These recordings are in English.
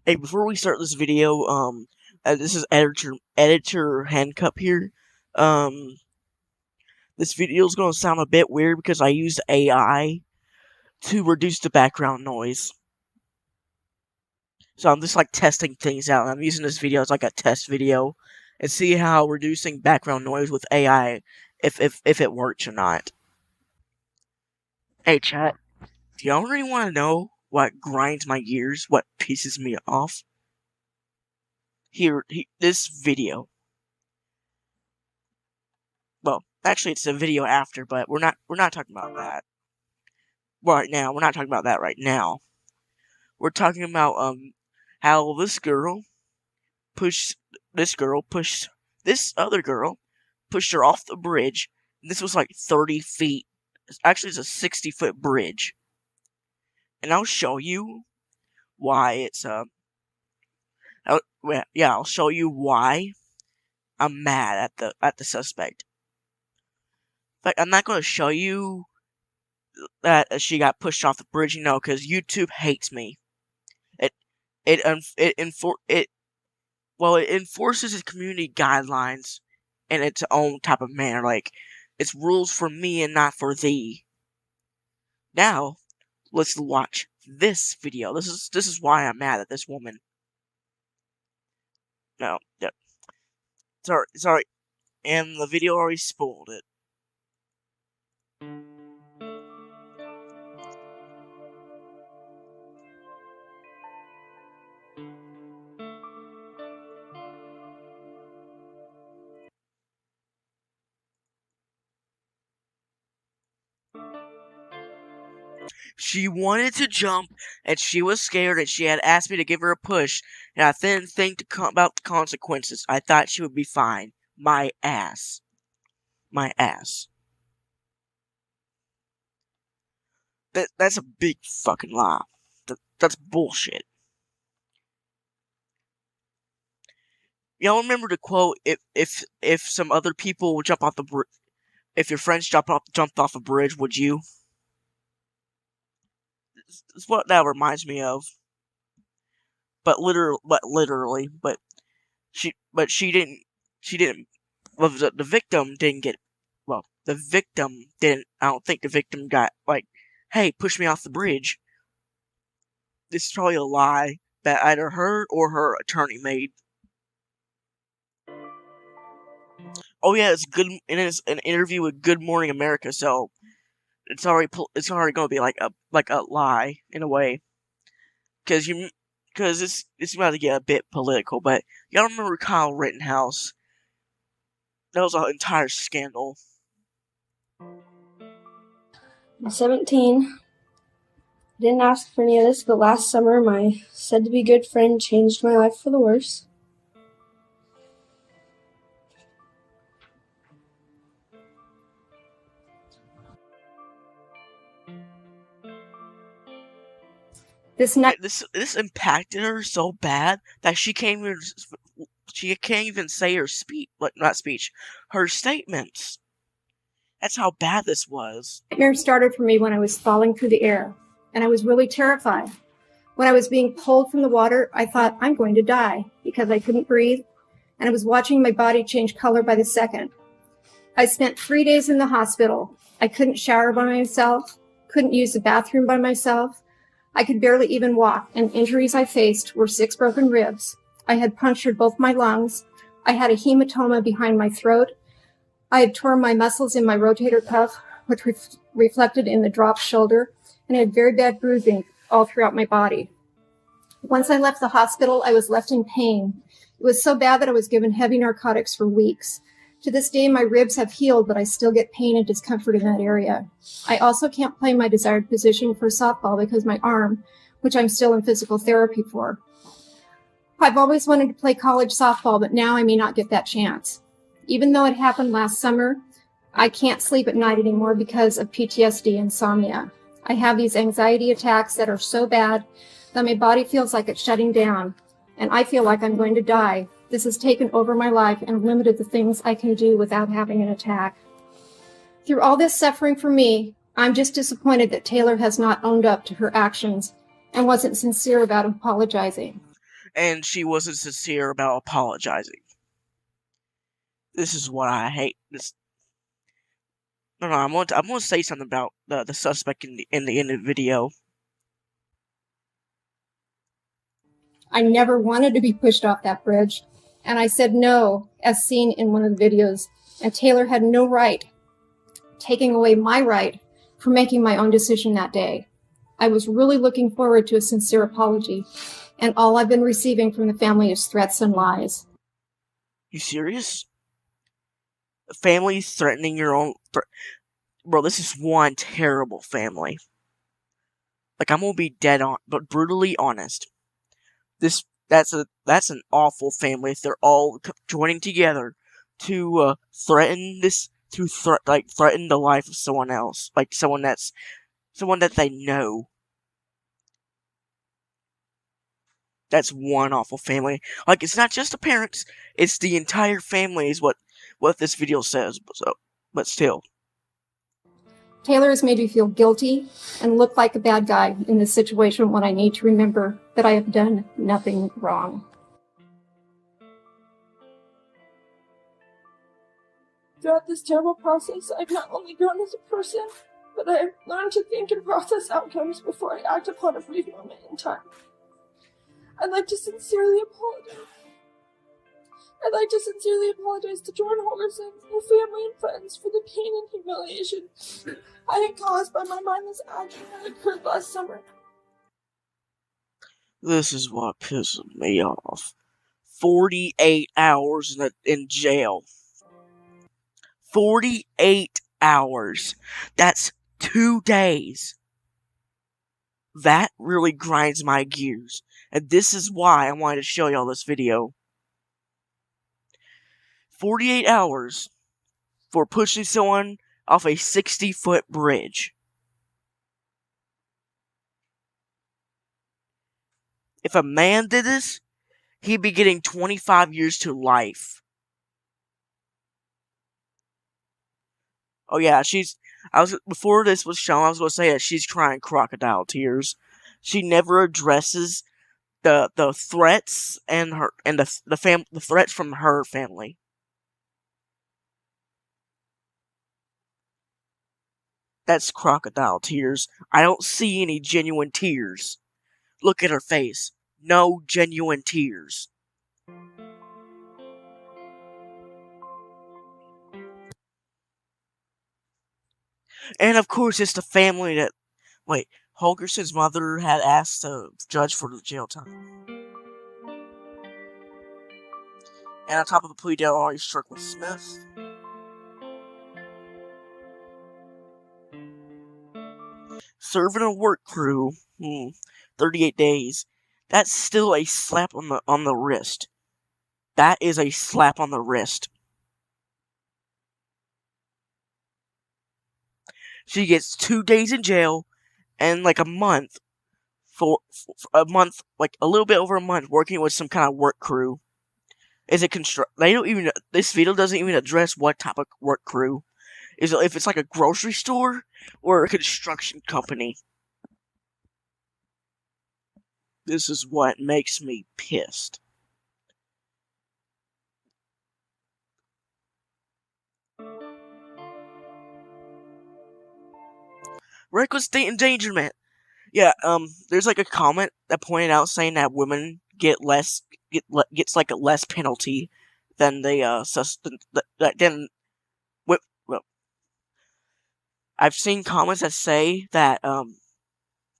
Hey, before we start this video, this is editor Handcup here. Um, this video is gonna sound a bit weird because I used AI to reduce the background noise. So I'm just like testing things out. I'm using this video as like a test video and see how reducing background noise with AI, if it works or not. Hey chat, do y'all really want to know what grinds my gears? What pisses me off? This video. Well, actually, it's a video after, but we're not talking about that right now. We're not talking about that right now. We're talking about how pushed this other girl, pushed her off the bridge. And this was like 30 feet. Actually, it's a 60-foot bridge, and I'll show you why it's I'll show you why I'm mad at the suspect. But I'm not going to show you that she got pushed off the bridge, because YouTube hates me. It enforces its community guidelines in its own type of manner. Like, it's rules for me and not for thee. Now, let's watch this video. This is why I'm mad at this woman. No, yeah. Sorry, and the video already spoiled it. She wanted to jump, and she was scared, and she had asked me to give her a push, and I didn't think about the consequences. I thought she would be fine. My ass. My ass. That's a big fucking lie. That's bullshit. Y'all remember the quote, if some other people would jump off the bridge, if your friends jumped off a bridge, would you? That's what that reminds me of. But literally, she didn't. Well, the victim didn't get. Well, the victim didn't. I don't think the victim got like, hey, push me off the bridge. This is probably a lie that either her or her attorney made. Oh yeah, it is an interview with Good Morning America, so it's already going to be like a lie in a way, because it's about to get a bit political. But y'all remember Kyle Rittenhouse? That was an entire scandal. I'm 17. Didn't ask for any of this, but last summer my said-to-be good friend changed my life for the worse. This impacted her so bad that she can't even say her her statements. That's how bad this was. Nightmare started for me when I was falling through the air, and I was really terrified. When I was being pulled from the water, I thought I'm going to die because I couldn't breathe, and I was watching my body change color by the second. I spent 3 days in the hospital. I couldn't shower by myself, couldn't use the bathroom by myself. I could barely even walk, and injuries I faced were 6 broken ribs. I had punctured both my lungs. I had a hematoma behind my throat. I had torn my muscles in my rotator cuff, which reflected in the dropped shoulder, and I had very bad bruising all throughout my body. Once I left the hospital, I was left in pain. It was so bad that I was given heavy narcotics for weeks. To this day, my ribs have healed, but I still get pain and discomfort in that area. I also can't play my desired position for softball because my arm, which I'm still in physical therapy for. I've always wanted to play college softball, but now I may not get that chance. Even though it happened last summer, I can't sleep at night anymore because of PTSD and insomnia. I have these anxiety attacks that are so bad that my body feels like it's shutting down, and I feel like I'm going to die. This has taken over my life and limited the things I can do without having an attack. Through all this suffering for me, I'm just disappointed that Taylor has not owned up to her actions and wasn't sincere about apologizing. and she wasn't sincere about apologizing. This is what I hate. This no, no. I'm going to say something about the suspect in the end of the video. I never wanted to be pushed off that bridge, and I said no, as seen in one of the videos, and Taylor had no right taking away my right for making my own decision that day. I was really looking forward to a sincere apology, and all I've been receiving from the family is threats and lies. You serious? Family threatening your own... Bro, this is one terrible family. Like, I'm gonna be dead on, but brutally honest. That's an awful family if they're all joining together to threaten threaten the life of someone else, like someone that they know. That's one awful family. Like, it's not just the parents; it's the entire family. Is what this video says. But still, Taylor has made me feel guilty and look like a bad guy in this situation when I need to remember that I have done nothing wrong. Throughout this terrible process, I've not only grown as a person, but I have learned to think and process outcomes before I act upon a brief moment in time. I'd like to sincerely apologize. To Jordan Holgerson, her family and friends for the pain and humiliation I had caused by my mindless action that occurred last summer. this is what pisses me off. 48 hours in jail. 48 hours. That's 2 days. That really grinds my gears. And this is why I wanted to show y'all this video. 48 hours for pushing someone off a 60-foot bridge. If a man did this, he'd be getting 25 years to life. Oh yeah, before this was shown, I was going to say that she's crying crocodile tears. She never addresses the threats and the threats from her family. That's crocodile tears. I don't see any genuine tears. Look at her face. No genuine tears. And of course, it's the family that... Wait, Holgerson's mother had asked the judge for the jail time. And on top of the plea deal, already struck with Smith. Serving a work crew, 38 days. That's still a slap on the wrist. That is a slap on the wrist. She gets 2 days in jail and like a month like a little bit over a month working with some kind of work crew. Is it They don't even. This video doesn't even address what type of work crew. If it's like a grocery store or a construction company. This is what makes me pissed. Reckless endangerment. Yeah, there's like a comment that pointed out saying that women gets like a less penalty than well, I've seen comments that say that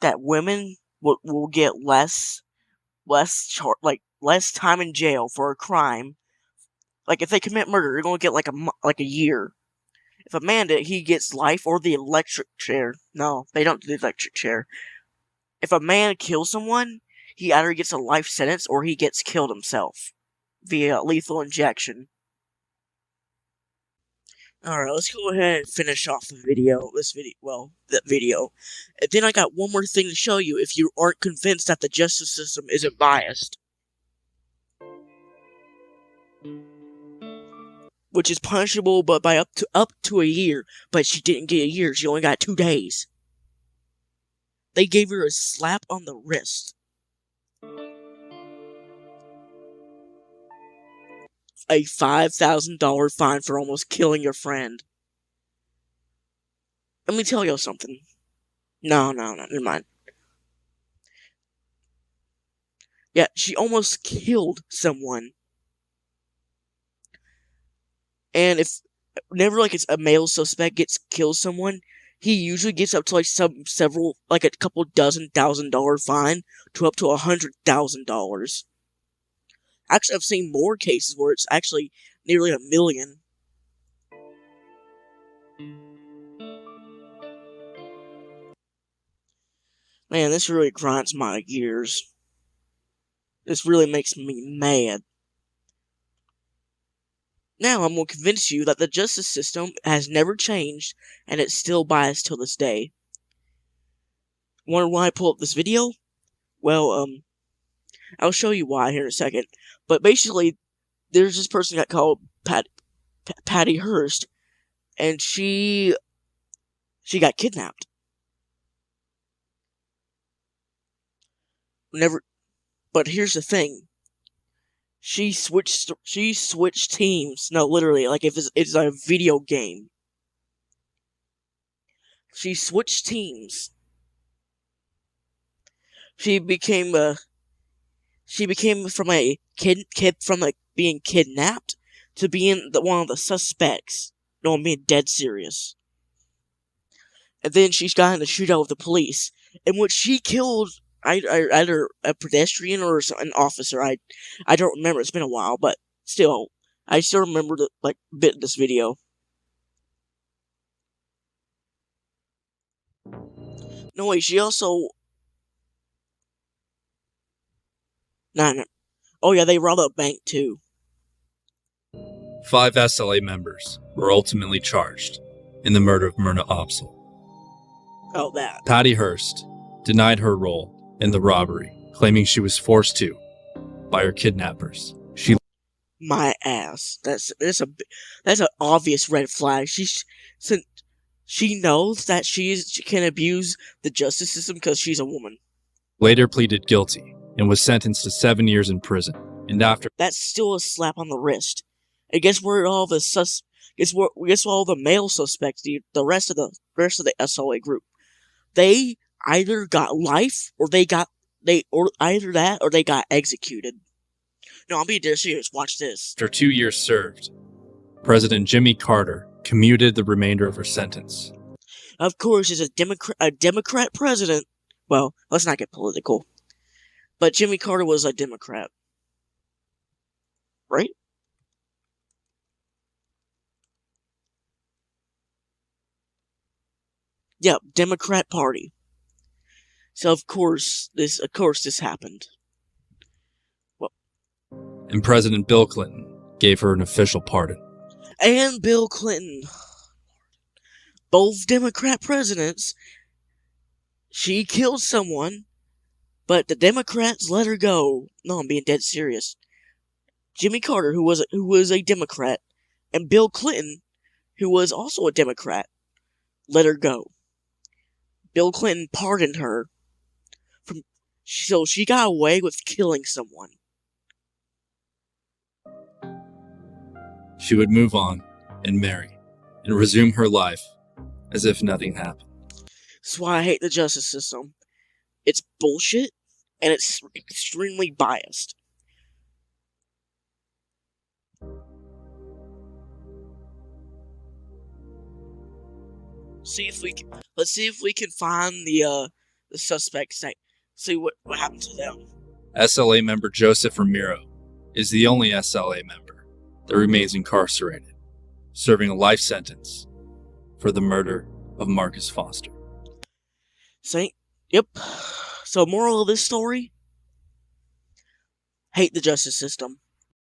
that women will get less time in jail for a crime. Like if they commit murder, they're gonna get like a year. If a man did, he gets life or the electric chair. No, they don't do the electric chair. If a man kills someone, he either gets a life sentence or he gets killed himself via lethal injection. Alright, let's go ahead and finish off that video. And then I got one more thing to show you if you aren't convinced that the justice system isn't biased. Which is punishable but by up to a year, but she didn't get a year, she only got 2 days. They gave her a slap on the wrist. a $5,000 fine for almost killing your friend. Let me tell you something. No, never mind. Yeah, she almost killed someone. And whenever like it's a male suspect kills someone, he usually gets up to like a couple $1,000,000 fine to up to $100,000. Actually, I've seen more cases where it's actually nearly $1 million. Man, this really grinds my gears. This really makes me mad. Now I'm going to convince you that the justice system has never changed and it's still biased till this day. Wonder why I pull up this video? Well, I'll show you why here in a second. But basically, there's this person got called Patty Hearst, and she got kidnapped. But here's the thing. She switched teams. No, literally, like if it's a video game. She switched teams. She became from a kid from like being kidnapped to being one of the suspects. No, I'm being dead serious. And then she's got in a shootout with the police, in which she killed either a pedestrian or an officer. I don't remember. It's been a while, but still, I still remember the bit of this video. No wait, she also. No. Oh yeah, they robbed a bank too. 5 SLA members were ultimately charged in the murder of Myrna Opsel. Oh, that. Patty Hearst denied her role in the robbery, claiming she was forced to by her kidnappers. My ass. That's an obvious red flag. She knows that she can abuse the justice system because she's a woman. Later pleaded guilty and was sentenced to 7 years in prison. And after that's still a slap on the wrist. And guess where all the guess what all the male suspects, the rest of the SLA group, they either got life or they got executed. No, I'm being dead serious. Watch this. After 2 years served, President Jimmy Carter commuted the remainder of her sentence. Of course, as a Democrat president. Well, let's not get political. But Jimmy Carter was a Democrat, right? Yeah, Democrat Party. So of course this happened. Well, and President Bill Clinton gave her an official pardon. And Bill Clinton, both Democrat presidents, she killed someone, but the Democrats let her go. No, I'm being dead serious. Jimmy Carter, who was a Democrat, and Bill Clinton, who was also a Democrat, let her go. Bill Clinton pardoned her so she got away with killing someone. She would move on and marry and resume her life as if nothing happened. That's why I hate the justice system. It's bullshit and it's extremely biased. Let's see if we can find the suspects. See what happened to them. SLA member Joseph Ramiro is the only SLA member that remains incarcerated, serving a life sentence for the murder of Marcus Foster. Yep. So moral of this story: hate the justice system.